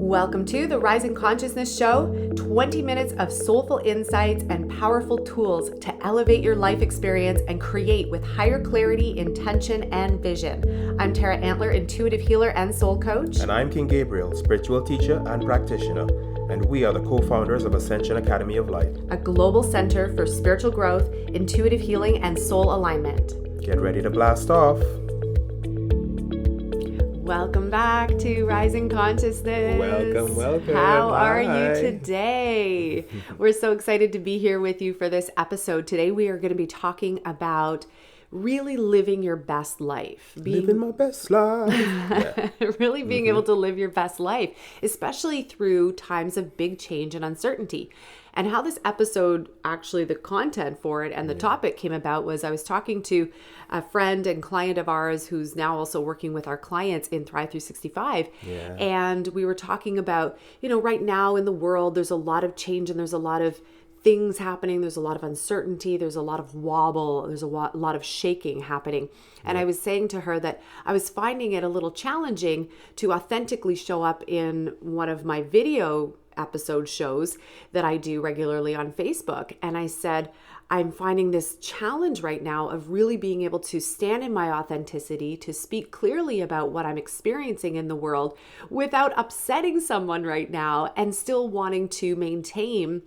Welcome to the Rising Consciousness Show, 20 minutes of soulful insights and powerful tools to elevate your life experience and create with higher clarity, intention, and vision. I'm Tara Antler, intuitive healer and soul coach. And I'm King Gabriel, spiritual teacher and practitioner. And we are the co-founders of Ascension Academy of Life, a global center for spiritual growth, intuitive healing, and soul alignment. Get ready to blast off. Welcome back to Rising Consciousness. Welcome. How are Hi. you today? We're so excited to be here with you for this episode. Today we are going to be talking about really living your best life. Living my best life. Yeah. Really being able to live your best life, especially through times of big change and uncertainty. And how this episode, actually the content for it and the topic came about was I was talking to a friend and client of ours who's now also working with our clients in Thrive 365. Yeah. And we were talking about, right now in the world, there's a lot of change and there's a lot of things happening. There's a lot of uncertainty. There's a lot of wobble. There's a lot of shaking happening. And I was saying to her that I was finding it a little challenging to authentically show up in one of my video episode shows that I do regularly on Facebook. And I said, I'm finding this challenge right now of really being able to stand in my authenticity, to speak clearly about what I'm experiencing in the world without upsetting someone right now and still wanting to maintain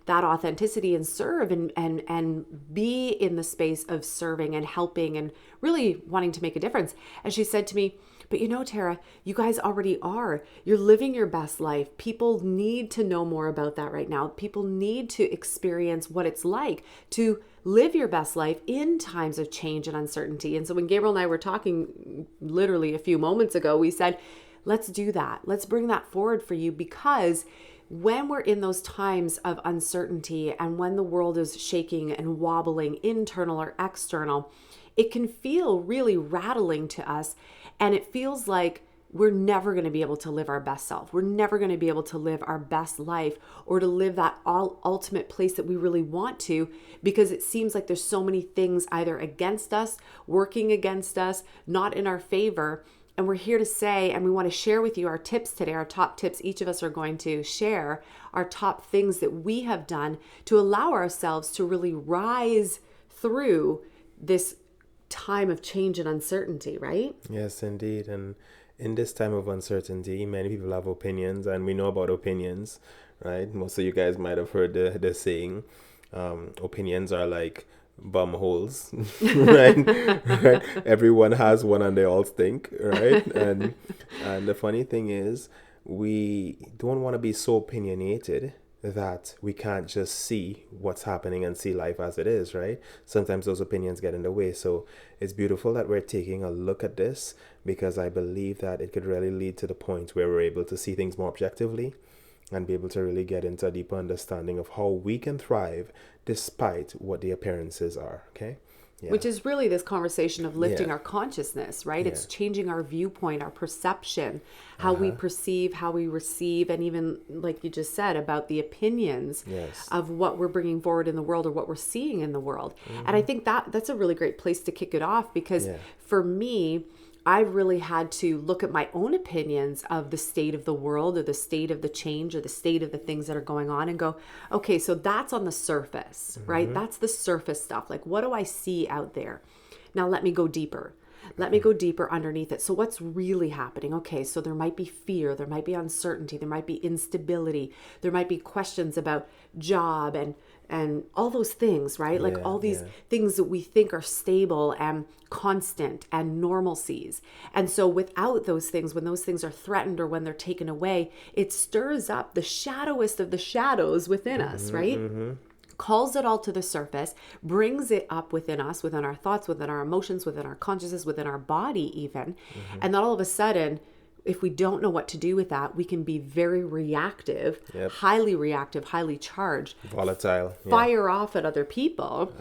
that authenticity and serve and be in the space of serving and helping and really wanting to make a difference. And she said to me, but Tara, you guys already are. You're living your best life. People need to know more about that right now. People need to experience what it's like to live your best life in times of change and uncertainty. And so when Gabriel and I were talking literally a few moments ago, we said, let's do that. Let's bring that forward for you, because when we're in those times of uncertainty and when the world is shaking and wobbling, internal or external, it can feel really rattling to us. And it feels like we're never going to be able to live our best self. We're never going to be able to live our best life or to live that ultimate place that we really want to, because it seems like there's so many things either against us, working against us, not in our favor. And we're here to say, and we want to share with you our tips today, our top tips. Each of us are going to share our top things that we have done to allow ourselves to really rise through this time of change and uncertainty, right? Yes, indeed. And in this time of uncertainty, many people have opinions, and we know about opinions, right? Most of you guys might have heard the saying, opinions are like bum holes, right? Right? Everyone has one and they all stink, right? And the funny thing is, we don't want to be so opinionated that we can't just see what's happening and see life as it is, right? Sometimes those opinions get in the way. So it's beautiful that we're taking a look at this, because I believe that it could really lead to the point where we're able to see things more objectively and be able to really get into a deeper understanding of how we can thrive despite what the appearances are, okay? Yeah. Which is really this conversation of lifting our consciousness, right? It's changing our viewpoint, our perception, how we perceive, how we receive, and even like you just said about the opinions of what we're bringing forward in the world or what we're seeing in the world. And I think that's a really great place to kick it off, because for me, I really had to look at my own opinions of the state of the world or the state of the change or the state of the things that are going on and go, okay, so that's on the surface, right? That's the surface stuff. Like, what do I see out there? Now let me go deeper. Let me go deeper underneath it. So what's really happening? Okay, so there might be fear, there might be uncertainty, there might be instability, there might be questions about job and all those things, right? Like all these things that we think are stable and constant and normalcies. And so without those things, when those things are threatened or when they're taken away, it stirs up the shadowest of the shadows within us, right? Calls it all to the surface, brings it up within us, within our thoughts, within our emotions, within our consciousness, within our body even. And then all of a sudden, if we don't know what to do with that, we can be very reactive, highly charged, volatile, fire off at other people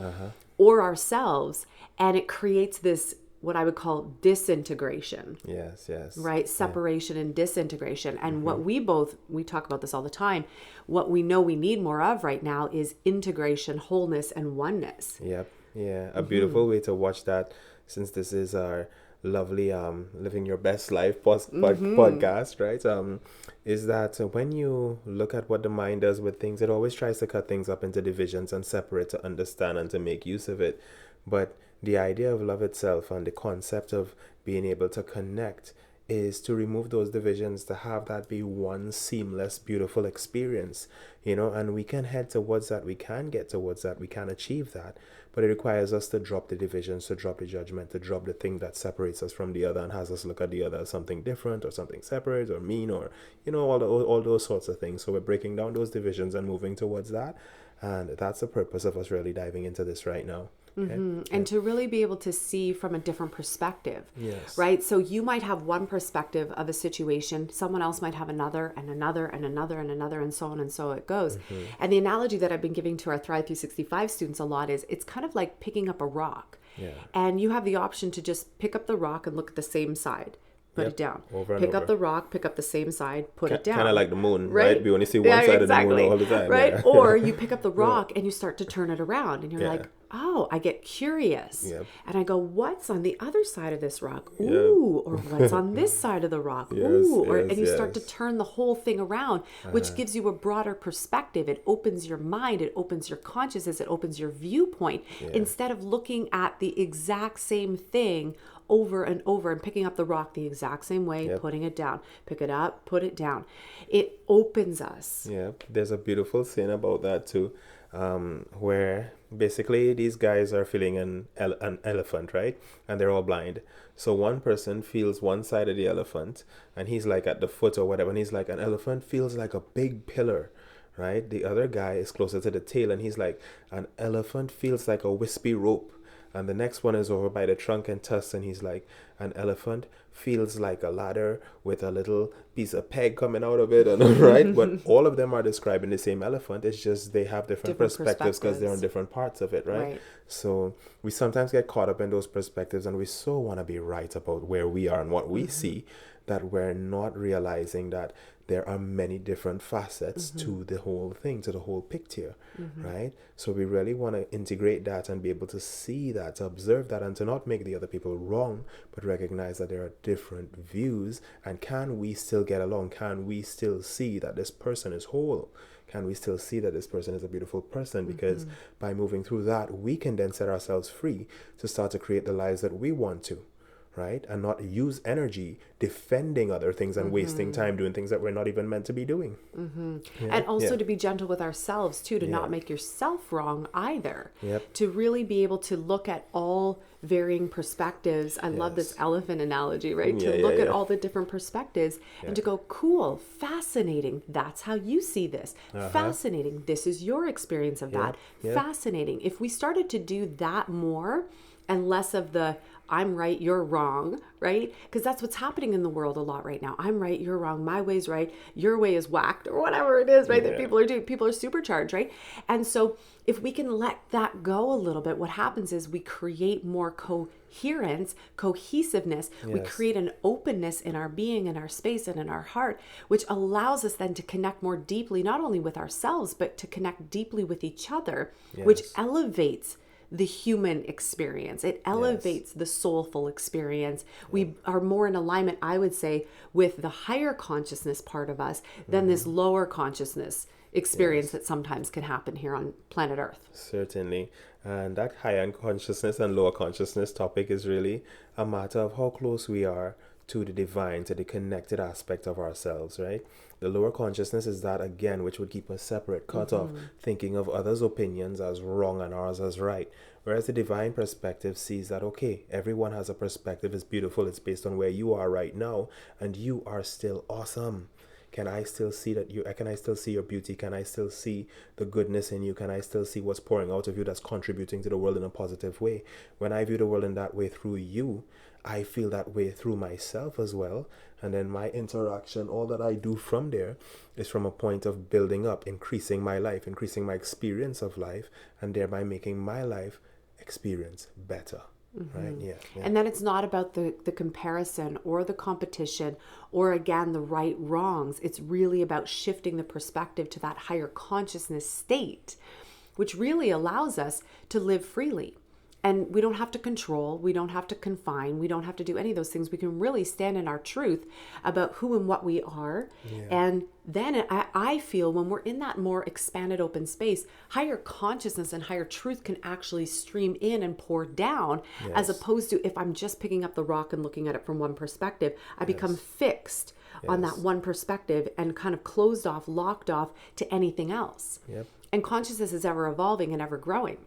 or ourselves. And it creates this, what I would call disintegration. Yes. Right? Separation and disintegration. And what we talk about this all the time. What we know we need more of right now is integration, wholeness, and oneness. Yep. Yeah. A beautiful way to watch that, since this is our lovely living your best life podcast, right? Is that when you look at what the mind does with things, it always tries to cut things up into divisions and separate to understand and to make use of it. But the idea of love itself and the concept of being able to connect is to remove those divisions, to have that be one seamless, beautiful experience, and we can head towards that, we can get towards that, we can achieve that, but it requires us to drop the divisions, to drop the judgment, to drop the thing that separates us from the other and has us look at the other as something different or something separate or mean or, all those sorts of things. So we're breaking down those divisions and moving towards that. And that's the purpose of us really diving into this right now. Okay? And to really be able to see from a different perspective, Yes. right? So you might have one perspective of a situation, someone else might have another and another and another and another, and so on and so it goes. And the analogy that I've been giving to our Thrive 365 students a lot is it's kind of like picking up a rock. Yeah. And you have the option to just pick up the rock and look at the same side. Put it down. Pick up the rock, pick up the same side, put it down. Kind of like the moon, right? We only see one side of the moon all the time. Right? Yeah. Or you pick up the rock and you start to turn it around and you're like, oh, I get curious. Yep. And I go, what's on the other side of this rock? Ooh, or what's on this side of the rock? Ooh, and you start to turn the whole thing around, which gives you a broader perspective. It opens your mind, it opens your consciousness, it opens your viewpoint. Instead of looking at the exact same thing over and over and picking up the rock the exact same way, putting it down, pick it up, put it down. It opens us. Yeah, there's a beautiful scene about that too, where basically these guys are feeling an elephant, right? And they're all blind. So one person feels one side of the elephant and he's like at the foot or whatever, and he's like, an elephant feels like a big pillar. Right? The other guy is closer to the tail and he's like, an elephant feels like a wispy rope. And the next one is over by the trunk and tusks, and he's like, an elephant feels like a ladder with a little piece of peg coming out of it, and right? But all of them are describing the same elephant. It's just they have different perspectives because they're on different parts of it, right? So we sometimes get caught up in those perspectives, and we so want to be right about where we are and what we see, that we're not realizing that there are many different facets to the whole thing, to the whole picture, right? So we really want to integrate that and be able to see that, to observe that, and to not make the other people wrong, but recognize that there are different views. And can we still get along? Can we still see that this person is whole? Can we still see that this person is a beautiful person? Because by moving through that, we can then set ourselves free to start to create the lives that we want to. Right? And not use energy defending other things and wasting time doing things that we're not even meant to be doing. And also to be gentle with ourselves too, to not make yourself wrong either. To really be able to look at all varying perspectives. I love this elephant analogy, right? To look at all the different perspectives and to go, cool, fascinating. That's how you see this. Fascinating. This is your experience of that. Fascinating. If we started to do that more and less of the I'm right, you're wrong, right? Because that's what's happening in the world a lot right now. I'm right, you're wrong. My way's right. Your way is whacked, or whatever it is, right? That people are doing. People are supercharged, right? And so if we can let that go a little bit, what happens is we create more coherence, cohesiveness. We create an openness in our being, in our space, and in our heart, which allows us then to connect more deeply, not only with ourselves, but to connect deeply with each other, which elevates the human experience. It elevates the soulful experience. We are more in alignment, I would say, with the higher consciousness part of us than this lower consciousness experience that sometimes can happen here on planet Earth. Certainly. And that higher consciousness and lower consciousness topic is really a matter of how close we are to the divine, to the connected aspect of ourselves, right? The lower consciousness is that, again, which would keep us separate, cut off, thinking of others' opinions as wrong and ours as right. Whereas the divine perspective sees that, okay, everyone has a perspective, it's beautiful, it's based on where you are right now, and you are still awesome. Can I still see that can I still see your beauty? Can I still see the goodness in you? Can I still see what's pouring out of you that's contributing to the world in a positive way? When I view the world in that way through you, I feel that way through myself as well. And then my interaction, all that I do from there is from a point of building up, increasing my life, increasing my experience of life, and thereby making my life experience better. Right? Yeah. And then it's not about the comparison or the competition or, again, the right wrongs. It's really about shifting the perspective to that higher consciousness state, which really allows us to live freely And we don't have to control, we don't have to confine, we don't have to do any of those things. We can really stand in our truth about who and what we are. Yeah. And then I feel when we're in that more expanded open space, higher consciousness and higher truth can actually stream in and pour down, as opposed to if I'm just picking up the rock and looking at it from one perspective, I become fixed on that one perspective and kind of closed off, locked off to anything else. Yep. And consciousness is ever evolving and ever growing.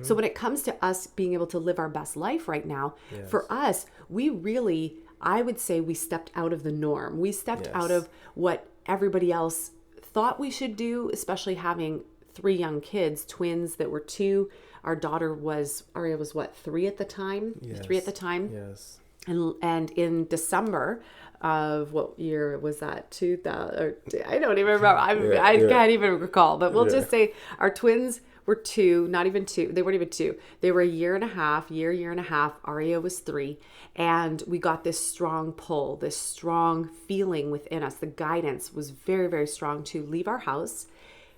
So when it comes to us being able to live our best life right now, for us, we really, I would say we stepped out of the norm. We stepped out of what everybody else thought we should do, especially having 3 young kids, twins that were 2. Our daughter Aria was what, 3 at the time? Yes. 3 at the time. Yes. And in December of what year was that? 2000? Or, I don't even remember. I can't even recall. But we'll just say our twins were 2, not even 2. They weren't even 2. They were a year and a half. Aria was 3. And we got this strong pull, this strong feeling within us. The guidance was very, very strong to leave our house,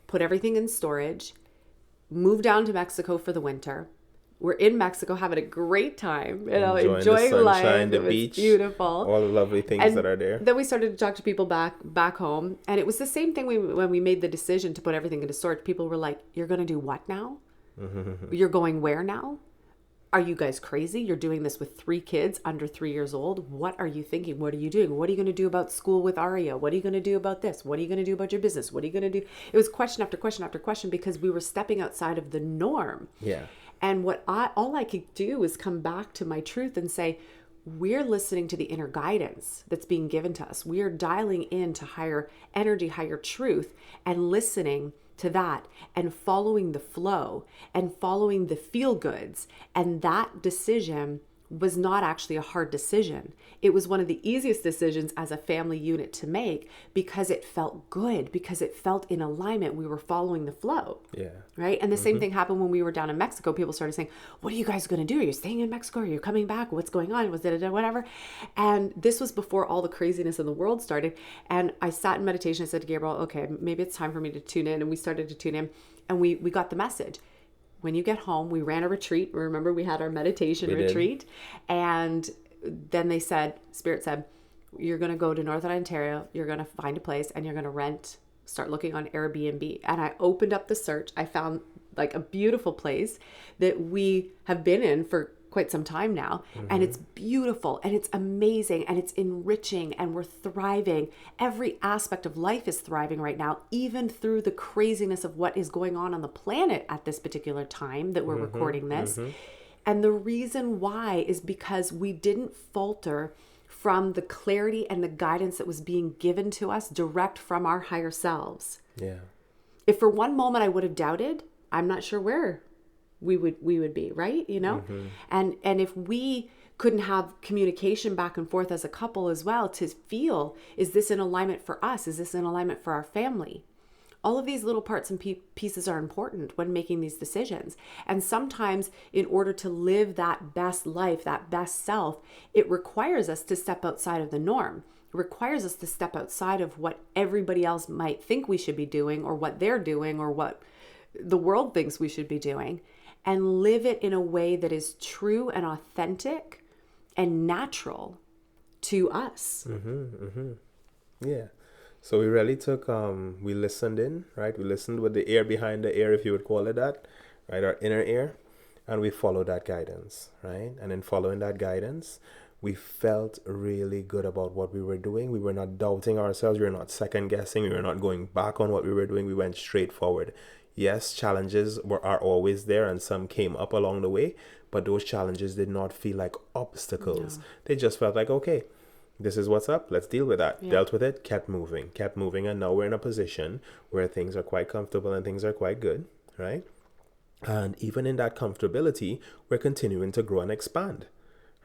put everything in storage, move down to Mexico for the winter. We're in Mexico having a great time, enjoying the sunshine, life. the It was beach, beautiful. all the lovely things that are there. Then we started to talk to people back home, and it was the same thing when we made the decision to put everything into storage. People were like, "You're going to do what now? You're going where now? Are you guys crazy? You're doing this with 3 kids under 3 years old. What are you thinking? What are you doing? What are you going to do about school with Aria? What are you going to do about this? What are you going to do about your business? What are you going to do?" It was question after question after question because we were stepping outside of the norm. Yeah. And all I could do was come back to my truth and say, we're listening to the inner guidance that's being given to us. We are dialing into higher energy, higher truth, and listening to that and following the flow and following the feel goods. And that decision was not actually a hard decision. It was one of the easiest decisions as a family unit to make because it felt good, because it felt in alignment. We were following the flow. Yeah. Right. And the same thing happened when we were down in Mexico. People started saying, "What are you guys going to do? Are you staying in Mexico? Are you coming back? What's going on? Was it whatever?" And this was before all the craziness in the world started. And I sat in meditation. I said to Gabriel, "Okay, maybe it's time for me to tune in." And we started to tune in and we got the message. When you get home, we ran a retreat. Remember, we had our meditation retreat. And then they said, Spirit said, "You're going to go to Northern Ontario. You're going to find a place and you're going to start looking on Airbnb." And I opened up the search. I found like a beautiful place that we have been in for quite some time now. And it's beautiful and it's amazing and it's enriching and we're thriving. Every aspect of life is thriving right now, even through the craziness of what is going on the planet at this particular time that we're recording this. And the reason why is because we didn't falter from the clarity and the guidance that was being given to us direct from our higher selves. Yeah. If for one moment I would have doubted, I'm not sure where we would be, right? And if we couldn't have communication back and forth as a couple as well to feel, is this in alignment for us? Is this in alignment for our family? All of these little parts and pieces are important when making these decisions. And sometimes in order to live that best life, that best self, it requires us to step outside of the norm. It requires us to step outside of what everybody else might think we should be doing or what they're doing or what the world thinks we should be doing, and live it in a way that is true and authentic and natural to us. Yeah. So we really took, we listened in, right? We listened with the ear behind the ear, if you would call it that, right? Our inner ear. And we followed that guidance, right? And in following that guidance, we felt really good about what we were doing. We were not doubting ourselves. We were not second guessing. We were not going back on what we were doing. We went straight forward. Yes, challenges are always there and some came up along the way, but those challenges did not feel like obstacles. No. They just felt like, okay, this is what's up. Let's deal with that. Yeah. Dealt with it, kept moving. And now we're in a position where things are quite comfortable and things are quite good, right? And even in that comfortability, we're continuing to grow and expand,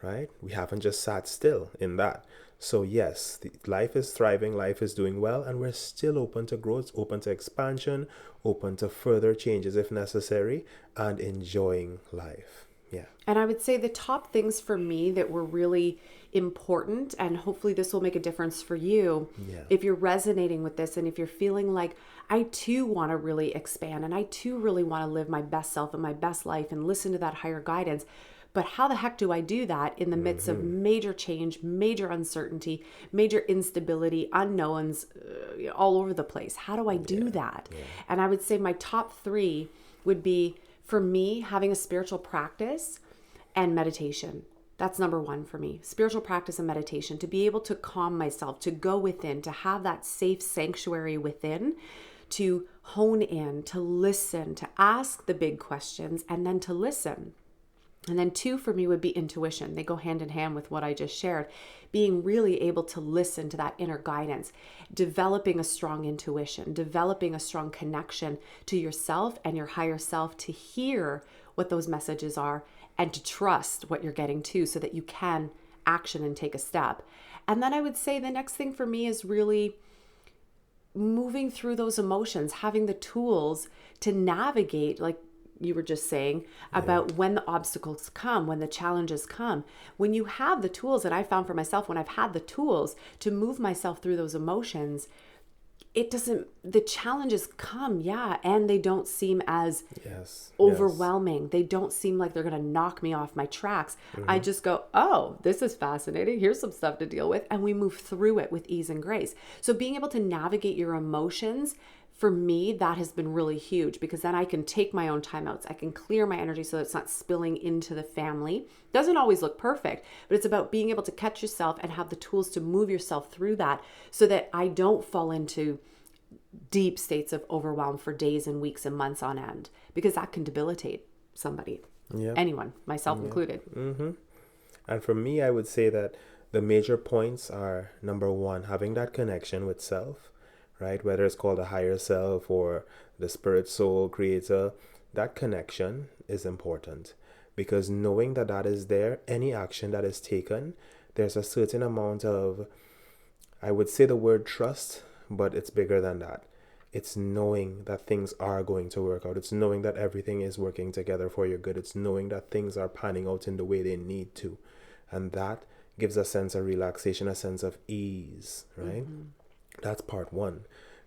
right? We haven't just sat still in that. So yes, life is thriving, life is doing well, and we're still open to growth, open to expansion, open to further changes if necessary, and enjoying life. Yeah. And I would say the top things for me that were really important, and hopefully this will make a difference for you. Yeah. If you're resonating with this, and if you're feeling like, I too want to really expand, and I too really want to live my best self and my best life and listen to that higher guidance. But how the heck do I do that in the midst of major change, major uncertainty, major instability, unknowns all over the place? How do I do that? Yeah. And I would say my top 3 would be, for me, having a spiritual practice and meditation. That's number 1 for me. Spiritual practice and meditation, to be able to calm myself, to go within, to have that safe sanctuary within, to hone in, to listen, to ask the big questions, and then to listen. And then 2 for me would be intuition. They go hand in hand with what I just shared. Being really able to listen to that inner guidance, developing a strong intuition, developing a strong connection to yourself and your higher self, to hear what those messages are and to trust what you're getting to, so that you can action and take a step. And then I would say the next thing for me is really moving through those emotions, having the tools to navigate, like you were just saying, about when the obstacles come, when the challenges come. When you have the tools, and I found for myself, when I've had the tools to move myself through those emotions, the challenges come, and they don't seem as overwhelming. They don't seem like they're going to knock me off my tracks. I just go, oh, this is fascinating. Here's some stuff to deal with. And we move through it with ease and grace. So being able to navigate your emotions, for me, that has been really huge, because then I can take my own timeouts. I can clear my energy so that it's not spilling into the family. Doesn't always look perfect, but it's about being able to catch yourself and have the tools to move yourself through that, so that I don't fall into deep states of overwhelm for days and weeks and months on end, because that can debilitate somebody, anyone, myself included. And for me, I would say that the major points are, number 1, having that connection with self, right? Whether it's called a higher self or the spirit, soul, creator, that connection is important, because knowing that that is there, any action that is taken, there's a certain amount of, I would say the word trust, but it's bigger than that. It's knowing that things are going to work out. It's knowing that everything is working together for your good. It's knowing that things are panning out in the way they need to. And that gives a sense of relaxation, a sense of ease, right? That's part 1.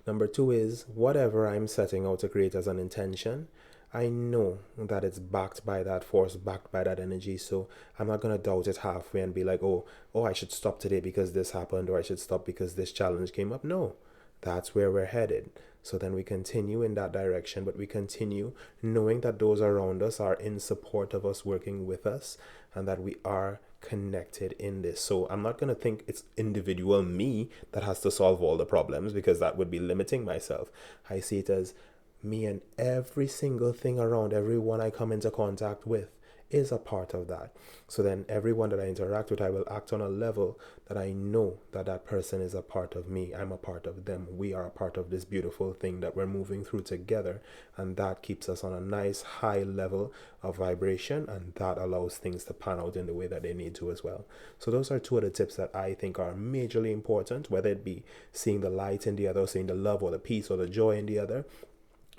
Number 2 is, whatever I'm setting out to create as an intention, I know that it's backed by that force, backed by that energy. So I'm not going to doubt it halfway and be like, oh, I should stop today because this happened, or I should stop because this challenge came up. No, that's where we're headed. So then we continue in that direction, but we continue knowing that those around us are in support of us, working with us, and that we are connected in this. So I'm not going to think it's individual me that has to solve all the problems, because that would be limiting myself. I see it as me and every single thing around, everyone I come into contact with is a part of that. So then everyone that I interact with, I will act on a level that I know that that person is a part of me. I'm a part of them. We are a part of this beautiful thing that we're moving through together. And that keeps us on a nice high level of vibration. And that allows things to pan out in the way that they need to as well. So those are 2 of the tips that I think are majorly important, whether it be seeing the light in the other, seeing the love or the peace or the joy in the other.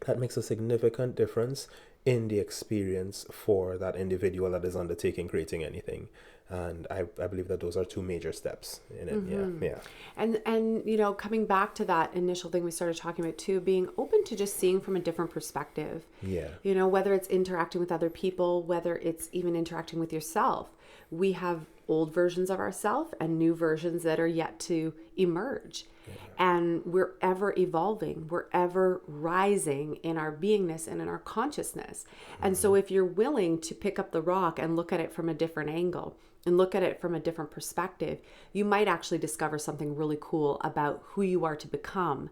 That makes a significant difference in the experience for that individual that is undertaking creating anything. And I believe that those are 2 major steps in it. And coming back to that initial thing we started talking about too, being open to just seeing from a different perspective. Whether it's interacting with other people, whether it's even interacting with yourself. We have old versions of ourselves and new versions that are yet to emerge. And we're ever evolving, we're ever rising in our beingness and in our consciousness. And so if you're willing to pick up the rock and look at it from a different angle and look at it from a different perspective, you might actually discover something really cool about who you are to become,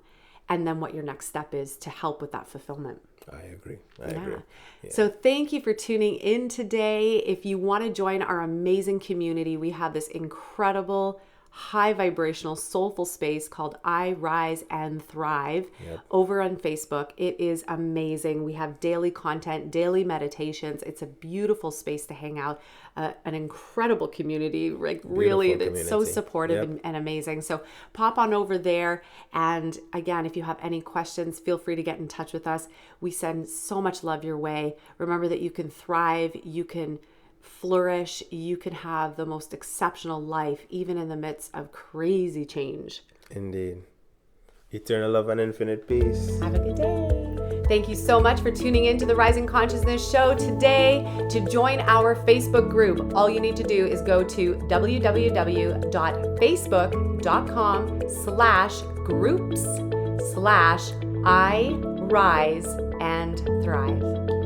and then what your next step is to help with that fulfillment. I agree. I agree. Yeah. So thank you for tuning in today. If you want to join our amazing community, we have this incredible high vibrational, soulful space called I Rise and Thrive over on Facebook. It is amazing. We have daily content, daily meditations. It's a beautiful space to hang out, an incredible community, like really, it's so supportive and amazing. So pop on over there. And again, if you have any questions, feel free to get in touch with us. We send so much love your way. Remember that you can thrive, you can flourish. You can have the most exceptional life, even in the midst of crazy change. Indeed. Eternal love and infinite peace. Have a good day. Thank you so much for tuning in to the Rising Consciousness Show today. To join our Facebook group, all you need to do is go to www.facebook.com/groups/I Rise and Thrive.